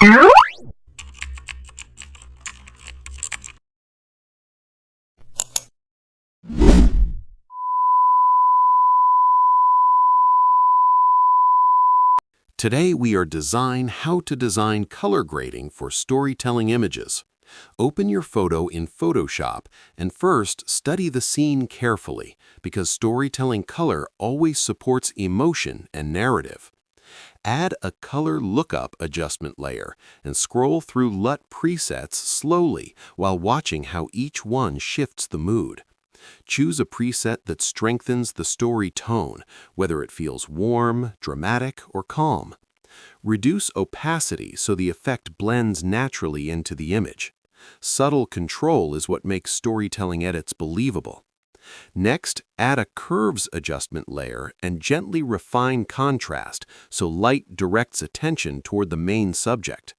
Today we are how to design color grading for storytelling images. Open your photo in Photoshop and first study the scene carefully because storytelling color always supports emotion and narrative. Add a color lookup adjustment layer and scroll through LUT presets slowly while watching how each one shifts the mood. Choose a preset that strengthens the story tone, whether it feels warm, dramatic, or calm. Reduce opacity so the effect blends naturally into the image. Subtle control is what makes storytelling edits believable. Next, add a curves adjustment layer and gently refine contrast so light directs attention toward the main subject.